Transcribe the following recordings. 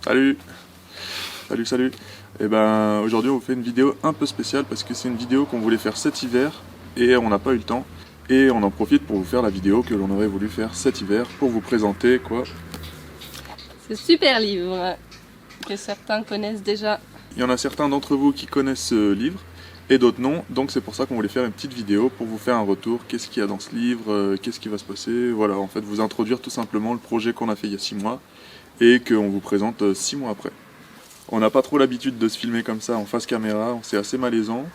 Salut. Salut. Et ben aujourd'hui on vous fait une vidéo un peu spéciale parce que c'est une vidéo qu'on voulait faire cet hiver et on n'a pas eu le temps. Et on en profite pour vous faire la vidéo que l'on aurait voulu faire cet hiver pour vous présenter quoi. Ce super livre que certains connaissent déjà. Il y en a certains d'entre vous qui connaissent ce livre et d'autres non, donc c'est pour ça qu'on voulait faire une petite vidéo pour vous faire un retour, qu'est-ce qu'il y a dans ce livre, qu'est-ce qui va se passer, voilà, en fait vous introduire tout simplement le projet qu'on a fait il y a 6 mois et qu'on vous présente 6 mois après. On n'a pas trop l'habitude de se filmer comme ça en face caméra, c'est assez malaisant,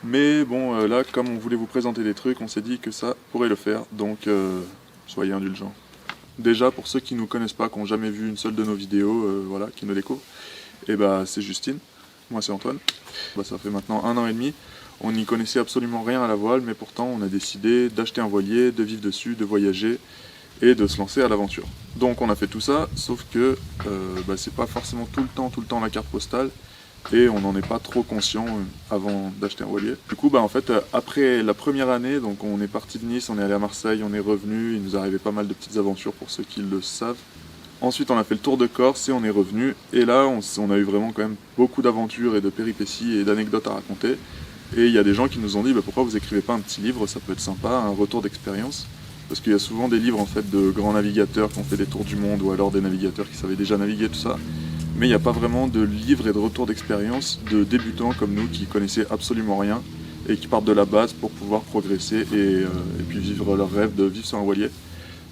mais bon là comme on voulait vous présenter des trucs, on s'est dit que ça pourrait le faire, donc soyez indulgents. Déjà pour ceux qui ne nous connaissent pas, qui n'ont jamais vu une seule de nos vidéos, voilà, qui nous découvrent, et bah c'est Justine. Moi c'est Antoine. Ça fait maintenant 1 an et demi. On n'y connaissait absolument rien à la voile, mais pourtant on a décidé d'acheter un voilier, de vivre dessus, de voyager et de se lancer à l'aventure. Donc on a fait tout ça, sauf que c'est pas forcément tout le temps la carte postale et on n'en est pas trop conscient avant d'acheter un voilier. Du coup en fait après la première année, donc on est parti de Nice, on est allé à Marseille, on est revenu, il nous arrivait pas mal de petites aventures pour ceux qui le savent. Ensuite on a fait le tour de Corse et on est revenu, et là on a eu vraiment quand même beaucoup d'aventures et de péripéties et d'anecdotes à raconter. Et il y a des gens qui nous ont dit pourquoi vous écrivez pas un petit livre, ça peut être sympa, un retour d'expérience. Parce qu'il y a souvent des livres en fait de grands navigateurs qui ont fait des tours du monde, ou alors des navigateurs qui savaient déjà naviguer, tout ça. Mais il n'y a pas vraiment de livres et de retours d'expérience de débutants comme nous qui connaissaient absolument rien et qui partent de la base pour pouvoir progresser et puis vivre leur rêve de vivre sur un voilier.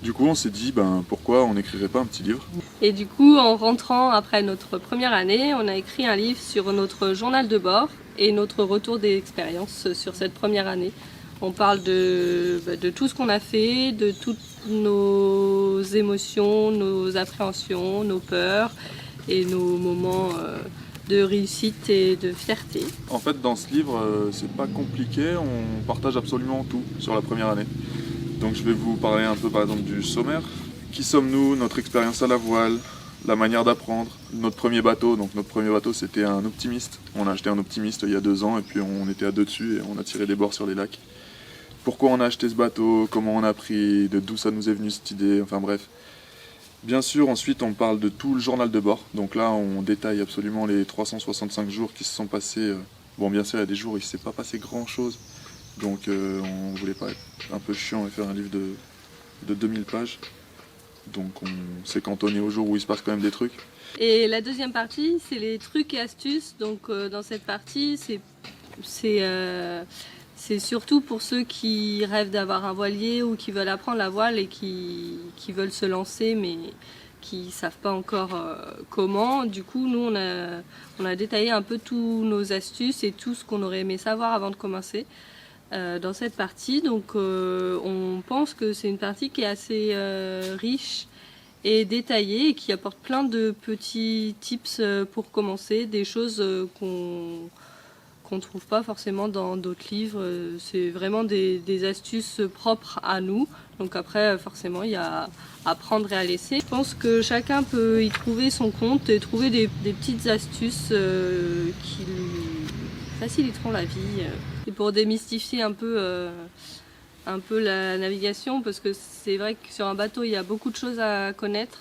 Du coup on s'est dit pourquoi on n'écrirait pas un petit livre. Et du coup en rentrant après notre première année, on a écrit un livre sur notre journal de bord et notre retour d'expérience sur cette première année. On parle de tout ce qu'on a fait, de toutes nos émotions, nos appréhensions, nos peurs et nos moments de réussite et de fierté. En fait dans ce livre c'est pas compliqué, on partage absolument tout sur la première année. Donc je vais vous parler un peu par exemple du sommaire. Qui sommes-nous, notre expérience à la voile, la manière d'apprendre, notre premier bateau. Donc notre premier bateau c'était un optimiste. On a acheté un optimiste il y a 2 ans et puis on était à 2 dessus et on a tiré des bords sur les lacs. Pourquoi on a acheté ce bateau, comment on a pris, de d'où ça nous est venu cette idée, enfin bref. Bien sûr ensuite on parle de tout le journal de bord. Donc là on détaille absolument les 365 jours qui se sont passés. Bon bien sûr il y a des jours où il ne s'est pas passé grand chose. Donc on voulait pas être un peu chiant et faire un livre de 2000 pages. Donc on s'est cantonné aux jours où il se passe quand même des trucs. Et la deuxième partie, c'est les trucs et astuces. Donc dans cette partie, c'est surtout pour ceux qui rêvent d'avoir un voilier ou qui veulent apprendre la voile et qui veulent se lancer mais qui ne savent pas encore comment. Du coup, nous, on a détaillé un peu tous nos astuces et tout ce qu'on aurait aimé savoir avant de commencer. Dans cette partie, donc on pense que c'est une partie qui est assez riche et détaillée et qui apporte plein de petits tips pour commencer, des choses qu'on ne trouve pas forcément dans d'autres livres. C'est vraiment des astuces propres à nous, donc après forcément il y a à prendre et à laisser. Je pense que chacun peut y trouver son compte et trouver des petites astuces qui lui faciliteront la vie. Et pour démystifier un peu la navigation, parce que c'est vrai que sur un bateau il y a beaucoup de choses à connaître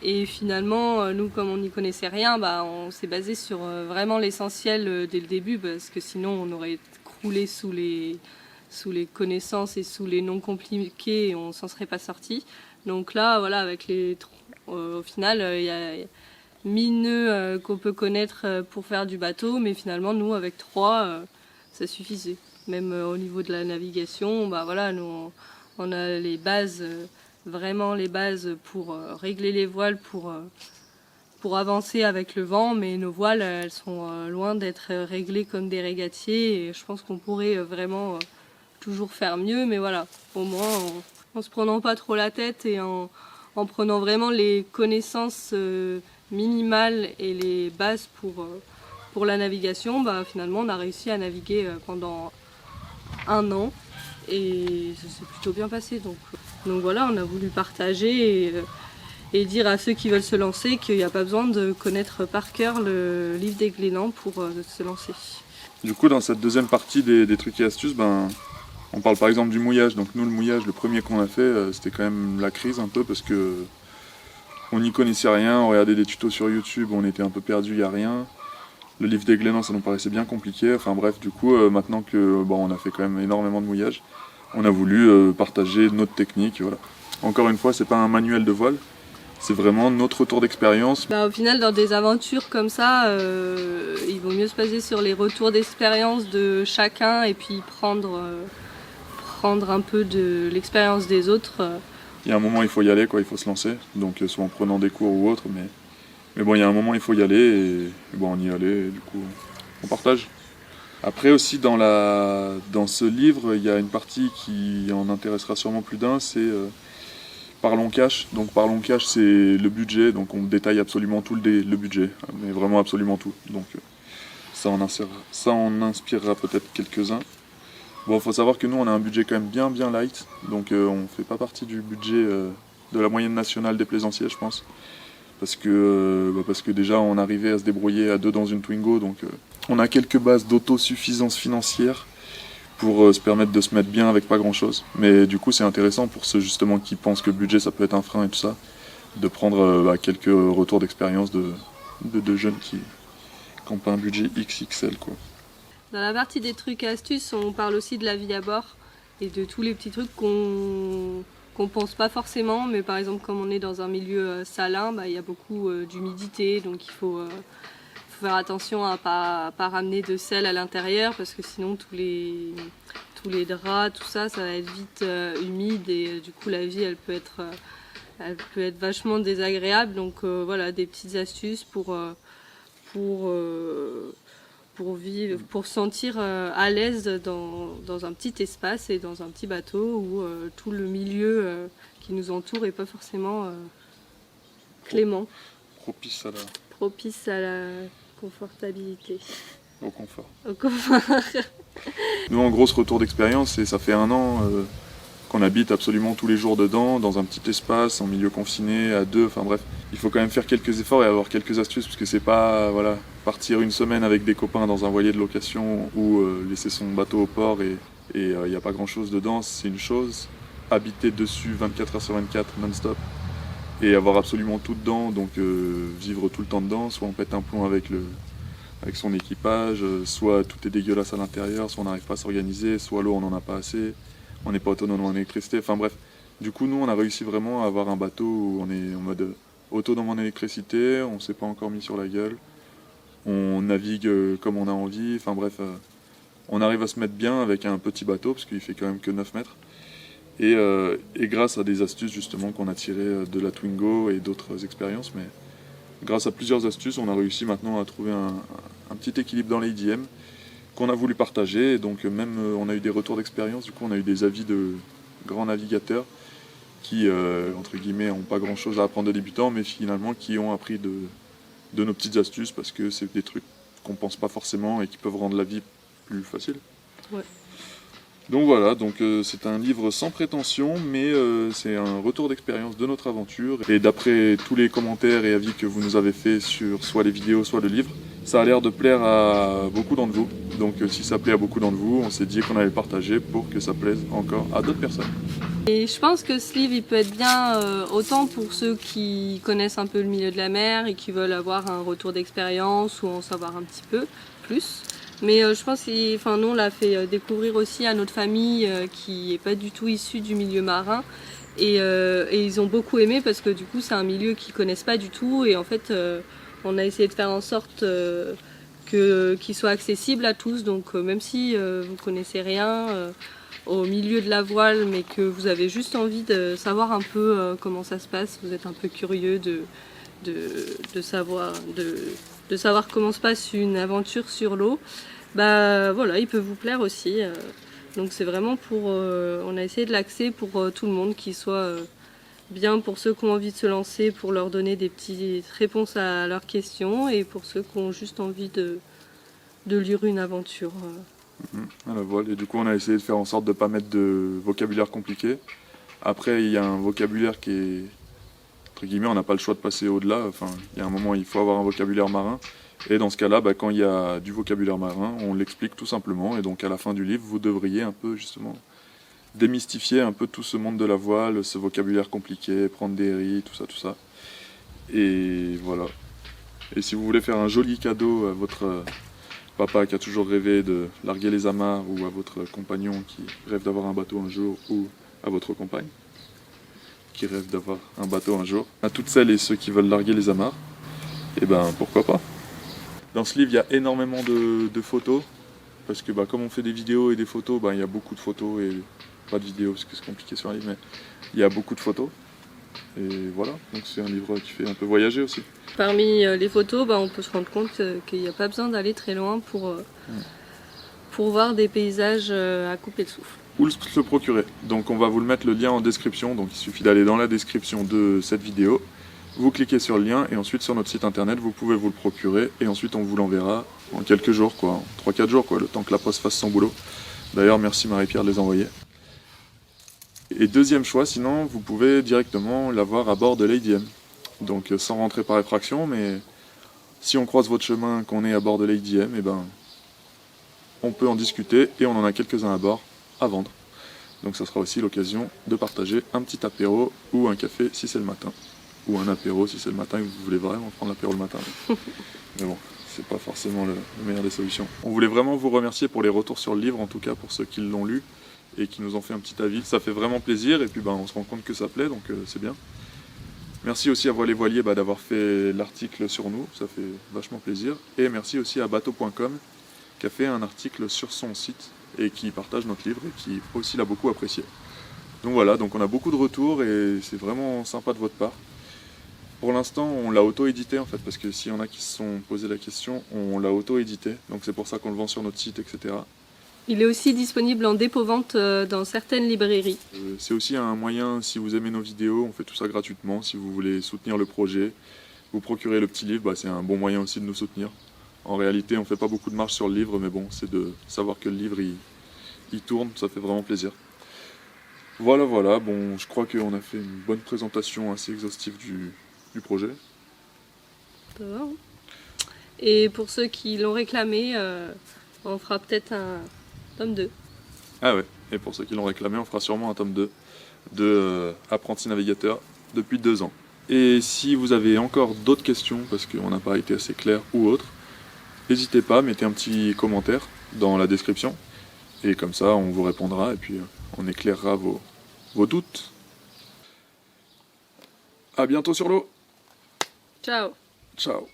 et finalement nous comme on n'y connaissait rien, on s'est basé sur vraiment l'essentiel dès le début, parce que sinon on aurait croulé sous les connaissances et sous les noms compliqués et on s'en serait pas sorti. Donc là voilà, avec au final il y a 1000 nœuds qu'on peut connaître pour faire du bateau, mais finalement nous avec 3 ça suffisait. Même au niveau de la navigation, voilà, nous on a les bases, vraiment les bases pour régler les voiles, pour avancer avec le vent, mais nos voiles elles sont loin d'être réglées comme des régatiers et je pense qu'on pourrait vraiment toujours faire mieux, mais voilà, au moins en se prenant pas trop la tête et en prenant vraiment les connaissances minimales et les bases pour la navigation, finalement on a réussi à naviguer pendant 1 an et ça s'est plutôt bien passé. Donc voilà, on a voulu partager et dire à ceux qui veulent se lancer qu'il n'y a pas besoin de connaître par cœur le livre des Glénans pour se lancer. Du coup dans cette deuxième partie des trucs et astuces, on parle par exemple du mouillage. Donc nous le mouillage, le premier qu'on a fait, c'était quand même la crise un peu parce que On n'y connaissait rien, on regardait des tutos sur YouTube, on était un peu perdu, il n'y a rien. Le livre des Glénans, ça nous paraissait bien compliqué. Enfin bref, du coup, maintenant que on a fait quand même énormément de mouillage, on a voulu partager notre technique. Voilà. Encore une fois, c'est pas un manuel de voile, c'est vraiment notre retour d'expérience. Au final, dans des aventures comme ça, il vaut mieux se baser sur les retours d'expérience de chacun et puis prendre un peu de l'expérience des autres. Il y a un moment, il faut y aller, quoi, il faut se lancer. Donc soit en prenant des cours ou autre, mais bon, il y a un moment, il faut y aller et bon, on y allait et du coup, on partage. Après aussi, dans ce livre, il y a une partie qui en intéressera sûrement plus d'un, c'est Parlons Cash. Donc Parlons Cash, c'est le budget, donc on détaille absolument tout le budget, mais vraiment absolument tout. Donc ça en inspirera peut-être quelques-uns. Bon, il faut savoir que nous, on a un budget quand même bien light, donc on ne fait pas partie du budget de la moyenne nationale des plaisanciers, je pense. Parce que déjà, on arrivait à se débrouiller à deux dans une Twingo, donc on a quelques bases d'autosuffisance financière pour se permettre de se mettre bien avec pas grand-chose. Mais du coup, c'est intéressant pour ceux justement qui pensent que le budget, ça peut être un frein et tout ça, de prendre quelques retours d'expérience de jeunes qui n'ont pas un budget XXL, quoi. Dans la partie des trucs et astuces, on parle aussi de la vie à bord et de tous les petits trucs qu'on pense pas forcément, mais par exemple comme on est dans un milieu salin, il y a beaucoup d'humidité, donc il faut faire attention à pas ramener de sel à l'intérieur parce que sinon tous les draps, tout ça, ça va être vite humide et du coup la vie elle peut être vachement désagréable. Donc voilà, des petites astuces pour vivre, pour se sentir à l'aise dans un petit espace et dans un petit bateau où tout le milieu qui nous entoure n'est pas forcément clément. Propice à la confortabilité. Au confort. Au confort. Nous, en gros, ce retour d'expérience, et ça fait 1 an qu'on habite absolument tous les jours dedans, dans un petit espace, en milieu confiné, à deux, enfin bref. Il faut quand même faire quelques efforts et avoir quelques astuces, parce que c'est pas, voilà, partir une semaine avec des copains dans un voilier de location ou laisser son bateau au port et il n'y a pas grand chose dedans, c'est une chose. Habiter dessus 24 heures sur 24 non-stop et avoir absolument tout dedans, donc vivre tout le temps dedans, soit on pète un plomb avec son équipage, soit tout est dégueulasse à l'intérieur, soit on n'arrive pas à s'organiser, soit l'eau on n'en a pas assez, on n'est pas autonome en électricité, enfin bref. Du coup nous on a réussi vraiment à avoir un bateau où on est en mode autonome en électricité, on ne s'est pas encore mis sur la gueule, on navigue comme on a envie, enfin bref, on arrive à se mettre bien avec un petit bateau, parce qu'il fait quand même que 9 mètres. Et grâce à des astuces justement qu'on a tirées de la Twingo et d'autres expériences, mais grâce à plusieurs astuces, on a réussi maintenant à trouver un petit équilibre dans l'ADM qu'on a voulu partager. Et donc même on a eu des retours d'expérience, du coup on a eu des avis de grands navigateurs qui, entre guillemets, n'ont pas grand chose à apprendre de débutants, mais finalement qui ont appris de nos petites astuces parce que c'est des trucs qu'on pense pas forcément et qui peuvent rendre la vie plus facile. Ouais. Donc voilà, c'est un livre sans prétention, mais c'est un retour d'expérience de notre aventure. Et d'après tous les commentaires et avis que vous nous avez fait sur soit les vidéos, soit le livre, ça a l'air de plaire à beaucoup d'entre vous. Donc si ça plaît à beaucoup d'entre vous, on s'est dit qu'on allait le partager pour que ça plaise encore à d'autres personnes. Et je pense que ce livre il peut être bien autant pour ceux qui connaissent un peu le milieu de la mer et qui veulent avoir un retour d'expérience ou en savoir un petit peu plus. Mais je pense que nous on l'a fait découvrir aussi à notre famille qui n'est pas du tout issue du milieu marin. Et ils ont beaucoup aimé parce que du coup c'est un milieu qu'ils ne connaissent pas du tout. Et en fait on a essayé de faire en sorte qu'il soit accessible à tous. Donc même si vous ne connaissez rien au milieu de la voile mais que vous avez juste envie de savoir un peu comment ça se passe, vous êtes un peu curieux de savoir comment se passe une aventure sur l'eau, voilà, il peut vous plaire aussi. Donc c'est vraiment on a essayé de l'axer pour tout le monde, qu'il soit bien pour ceux qui ont envie de se lancer, pour leur donner des petites réponses à leurs questions, et pour ceux qui ont juste envie de lire une aventure. À la voile. Et du coup on a essayé de faire en sorte de ne pas mettre de vocabulaire compliqué. Après il y a un vocabulaire qui est, entre guillemets, on n'a pas le choix de passer au-delà. Enfin, il y a un moment il faut avoir un vocabulaire marin. Et dans ce cas-là, quand il y a du vocabulaire marin, on l'explique tout simplement. Et donc à la fin du livre, vous devriez un peu justement démystifier un peu tout ce monde de la voile, ce vocabulaire compliqué, prendre des ris, tout ça. Et voilà. Et si vous voulez faire un joli cadeau à votre papa qui a toujours rêvé de larguer les amarres, ou à votre compagnon qui rêve d'avoir un bateau un jour, ou à votre compagne qui rêve d'avoir un bateau un jour, à toutes celles et ceux qui veulent larguer les amarres, et ben pourquoi pas. Dans ce livre, il y a énormément de photos, parce que comme on fait des vidéos et des photos, il y a beaucoup de photos et pas de vidéos parce que c'est compliqué sur un livre, mais il y a beaucoup de photos. Et voilà, donc c'est un livre qui fait un peu voyager aussi. Parmi les photos, on peut se rendre compte qu'il n'y a pas besoin d'aller très loin pour voir des paysages à couper le souffle. Où se le procurer. Donc on va vous le mettre le lien en description, donc il suffit d'aller dans la description de cette vidéo, vous cliquez sur le lien et ensuite sur notre site internet vous pouvez vous le procurer et ensuite on vous l'enverra en quelques jours, en 3-4 jours, le temps que la poste fasse son boulot. D'ailleurs merci Marie-Pierre de les envoyer. Et deuxième choix, sinon vous pouvez directement l'avoir à bord de Lady M. Donc sans rentrer par effraction, mais si on croise votre chemin, qu'on est à bord de Lady M, on peut en discuter et on en a quelques-uns à bord à vendre. Donc ça sera aussi l'occasion de partager un petit apéro ou un café si c'est le matin. Ou un apéro si c'est le matin et que vous voulez vraiment prendre l'apéro le matin. Mais bon, c'est pas forcément le meilleur des solutions. On voulait vraiment vous remercier pour les retours sur le livre, en tout cas pour ceux qui l'ont lu et qui nous ont fait un petit avis. Ça fait vraiment plaisir et puis on se rend compte que ça plaît, donc c'est bien. Merci aussi à Voile et Voilier d'avoir fait l'article sur nous, ça fait vachement plaisir. Et merci aussi à bateau.com qui a fait un article sur son site et qui partage notre livre et qui aussi l'a beaucoup apprécié. Donc voilà, donc on a beaucoup de retours et c'est vraiment sympa de votre part. Pour l'instant, on l'a auto-édité en fait, parce que s'il y en a qui se sont posé la question, on l'a auto-édité, donc c'est pour ça qu'on le vend sur notre site, etc. Il est aussi disponible en dépôt-vente dans certaines librairies. C'est aussi un moyen, si vous aimez nos vidéos, on fait tout ça gratuitement. Si vous voulez soutenir le projet, vous procurer le petit livre, c'est un bon moyen aussi de nous soutenir. En réalité, on ne fait pas beaucoup de marge sur le livre, mais bon, c'est de savoir que le livre, il tourne, ça fait vraiment plaisir. Voilà, bon, je crois qu'on a fait une bonne présentation assez exhaustive du projet. Et pour ceux qui l'ont réclamé, on fera peut-être un tome 2. Ah ouais, et pour ceux qui l'ont réclamé, on fera sûrement un tome 2 de Apprenti Navigateur depuis 2 ans. Et si vous avez encore d'autres questions, parce qu'on n'a pas été assez clair ou autre, n'hésitez pas, mettez un petit commentaire dans la description, et comme ça on vous répondra, et puis on éclairera vos doutes. A bientôt sur l'eau. Ciao. Ciao.